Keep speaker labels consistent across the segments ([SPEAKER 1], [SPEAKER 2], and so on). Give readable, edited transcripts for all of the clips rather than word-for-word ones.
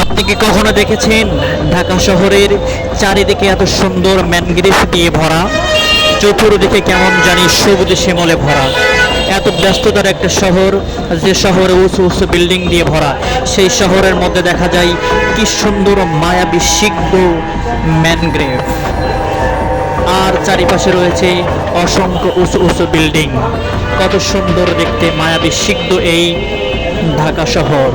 [SPEAKER 1] আপনি কি কখনো দেখেছেন ঢাকা শহরের চারিদিকে এত সুন্দর ম্যানগ্রোভ দিয়ে ভরা, চতুর্দিকে কেমন জানি সবুজে শ্যামলে ভরা, এত ব্যস্ততার একটা শহর, যে শহরে উঁচু উঁচু বিল্ডিং দিয়ে ভরা, সেই শহরের মধ্যে দেখা যায় কি সুন্দর মায়াবী সিদ্ধ ম্যানগ্রোভ, আর চারিপাশে রয়েছে অসংখ্য উঁচু উঁচু বিল্ডিং। কত সুন্দর দেখতে মায়াবী সিদ্ধ এই ঢাকা শহর।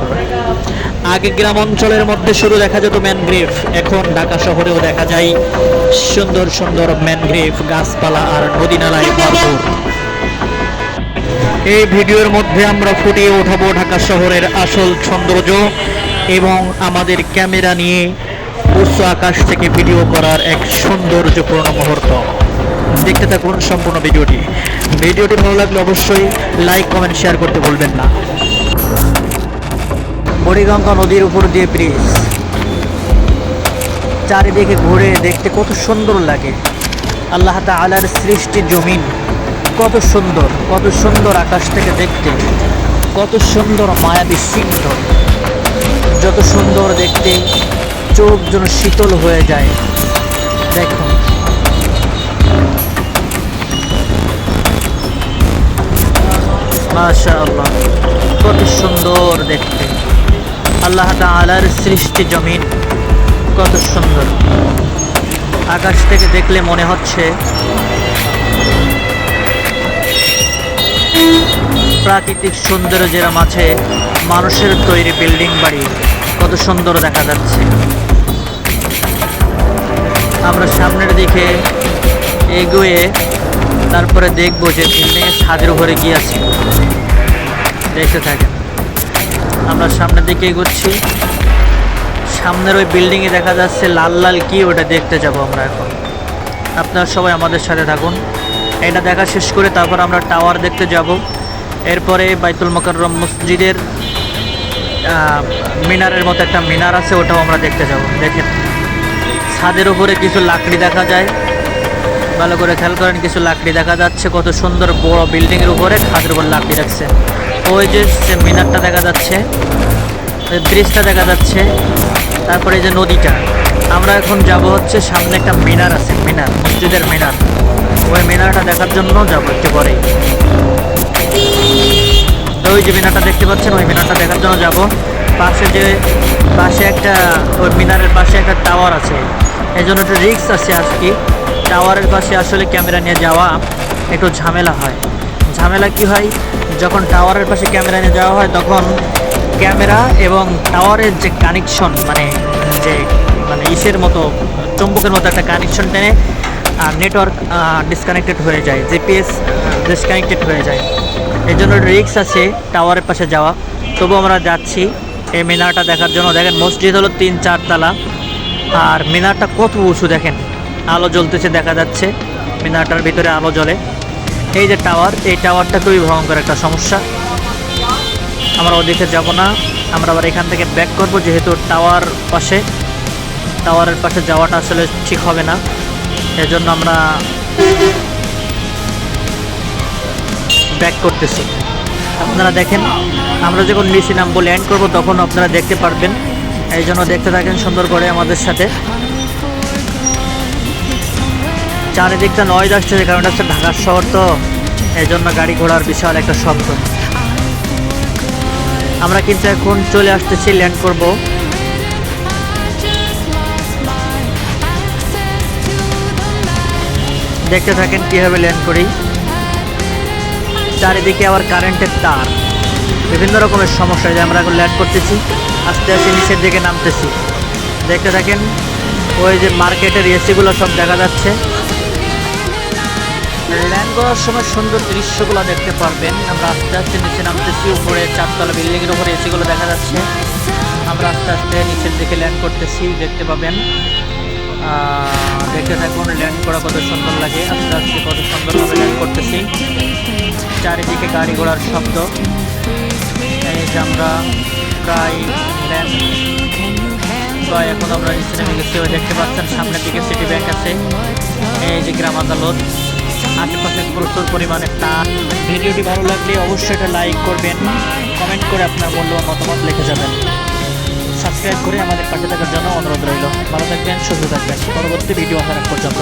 [SPEAKER 1] আগে গ্রাম অঞ্চলের মধ্যে শুরু দেখা যেত ম্যানগ্রোভ, এখন ঢাকা শহরেও দেখা যায় সুন্দর সুন্দর ম্যানগ্রোভ, গাছপালা আর নদী নালায় ভরপুর। এই ভিডিওর মধ্যে আমরা ফুটিয়ে উঠাবো ঢাকা শহরের আসল সৌন্দর্য এবং আমাদের ক্যামেরা নিয়ে উচ্চ আকাশ থেকে ভিডিও করার এক সৌন্দর্যপূর্ণ মুহূর্ত। দেখতে থাকুন সম্পূর্ণ ভিডিওটি। ভিডিওটি ভালো লাগলে অবশ্যই লাইক, কমেন্ট, শেয়ার করতে ভুলবেন না। বুড়িগঙ্গা নদীর উপর দিয়ে ব্রিজ, চারিদিকে ঘুরে দেখতে কত সুন্দর লাগে। আল্লাহ তাআলার সৃষ্টি জমিন কত সুন্দর, কত সুন্দর আকাশ থেকে দেখতে, কত সুন্দর মায়াবী সিদ্ধ, যত সুন্দর দেখতে চোখ যেন শীতল হয়ে যায়। দেখুন মাশাআল্লাহ, কত সুন্দর দেখতে। আল্লাহ তাআলার সৃষ্টি জমিন কত সুন্দর। আকাশ থেকে দেখলে মনে হচ্ছে প্রাকৃতিক সৌন্দর্যের মাঝে মানুষের তৈরি বিল্ডিং বাড়ি কত সুন্দর দেখা যাচ্ছে। আমরা সামনের দিকে এগিয়ে তারপরে দেখবো যে বিল্ডিংয়ের ছাদের উপরে গিয়ে আছে। দেখতে থাকেন, আমরা সামনের দিকে এগোচ্ছি। সামনের ওই বিল্ডিংয়ে দেখা যাচ্ছে লাল লাল কি, ওটা দেখতে যাব আমরা এখন। আপনারা সবাই আমাদের সাথে থাকুন। এটা দেখা শেষ করে তারপর আমরা টাওয়ার দেখতে যাব। এরপরে বাইতুল মোকাররম মসজিদের মিনারের মতো একটা মিনার আছে, ওটাও আমরা দেখতে যাব। দেখেন ছাদের উপরে কিছু লাকড়ি দেখা যায়, ভালো করে খেয়াল করেন, কিছু লাকড়ি দেখা যাচ্ছে। কত সুন্দর বড় বিল্ডিংয়ের উপরে ছাদের উপর লাকড়ি রাখছে। ওই যে মিনারটা দেখা যাচ্ছে, ব্রিজটা দেখা যাচ্ছে, তারপরে এই যে নদীটা। আমরা এখন যাব হচ্ছে সামনে একটা মিনার আছে, মিনার, মসজিদের মিনার। ওই মিনারটা দেখার জন্য যাব একটু পরেই। ওই যে মিনারটা দেখতে পাচ্ছেন, ওই মিনারটা দেখার জন্য যাব। পাশে একটা, ওই মিনারের পাশে একটা টাওয়ার আছে, এই জন্য একটু রিস্ক আছে আর কি। টাওয়ারের পাশে আসলে ক্যামেরা নিয়ে যাওয়া একটু ঝামেলা হয়। ঝামেলা কি হয়, যখন টাওয়ারের পাশে ক্যামেরা নিয়ে যাওয়া হয় তখন ক্যামেরা এবং টাওয়ারের যে কানেকশন, মানে ইসের মতো, চুম্বকের মতো একটা কানেকশন টেনে নেটওয়ার্ক ডিসকানেক্টেড হয়ে যায়, জিপিএস ডিসকানেক্টেড হয়ে যায়। এই জন্য রিস্ক আছে টাওয়ারের পাশে যাওয়া। তবু আমরা যাচ্ছি এই মিনারটা দেখার জন্য। দেখেন মসজিদ হলো 3-4 তলা, আর মিনারটা কত উঁচু দেখেন, আলো জ্বলতেছে দেখা যাচ্ছে, মিনারটার ভিতরে আলো জ্বলে। এই যে টাওয়ার, এই টাওয়ারটা খুবই ভয়ঙ্কর একটা সমস্যা। আমরা ওদিকে যাব না, আমরা আবার এখান থেকে ব্যাক করব, যেহেতু টাওয়ারের পাশে যাওয়াটা আসলে ঠিক হবে না। এজন্য আমরা ব্যাক করতেছি। আপনারা দেখেন, আমরা যখন নিচে নামবো, ল্যান্ড করব, তখন আপনারা দেখতে পারবেন। এই জন্য দেখতে থাকেন সুন্দর করে আমাদের সাথে। চারিদিকটা নয়েজ আসছে, যে কারণটা হচ্ছে ঢাকার শহর তো, এই জন্য গাড়ি ঘোড়ার বিশাল একটা শব্দ। আমরা কিন্তু এখন চলে আসতেছি, ল্যান্ড করব। দেখতে থাকেন কীভাবে ল্যান্ড করি। চারিদিকে আবার কারেন্টের তার, বিভিন্ন রকমের সমস্যা। যে আমরা এখন ল্যান্ড করতেছি, আস্তে আস্তে নিচের দিকে নামতেছি। দেখতে থাকেন, ওই যে মার্কেটের এসিগুলো সব দেখা যাচ্ছে। ল্যান্ড করার সময় সুন্দর দৃশ্যগুলো দেখতে পারবেন। আমরা আস্তে আস্তে নিচে নামতেছি, উপরে 4 তলা বিল্ডিংয়ের উপরে এসিগুলো দেখা যাচ্ছে। আমরা আস্তে আস্তে নিচের দিকে ল্যান্ড করতেছি, দেখতে পাবেন। দেখতে থাকুন, ল্যান্ড করা কত সুন্দর লাগে। আস্তে আস্তে কত সুন্দরভাবে ল্যান্ড করতেছি। চারিদিকে গাড়ি ঘোড়ার শব্দ। এই যে আমরা প্রায় ল্যান্ড, এখন আমরা নিচে নেমে গেছি। দেখতে পাচ্ছেন সামনের দিকে সিটি ব্যাংক আছে, এই যে গ্রাম আদালত, আশেপাশে প্রচুর পরিমাণে টান। ভিডিওটি ভালো লাগলে অবশ্যই এটা লাইক করবেন, কমেন্ট করে আপনার মূল্যবান মতামত লিখে যাবেন। সাবস্ক্রাইব করে আমাদের পাশে থাকার জন্য অনুরোধ রইল। ভালো থাকবেন, সুস্থ থাকবেন, পরবর্তী ভিডিও আসার আগ পর্যন্ত।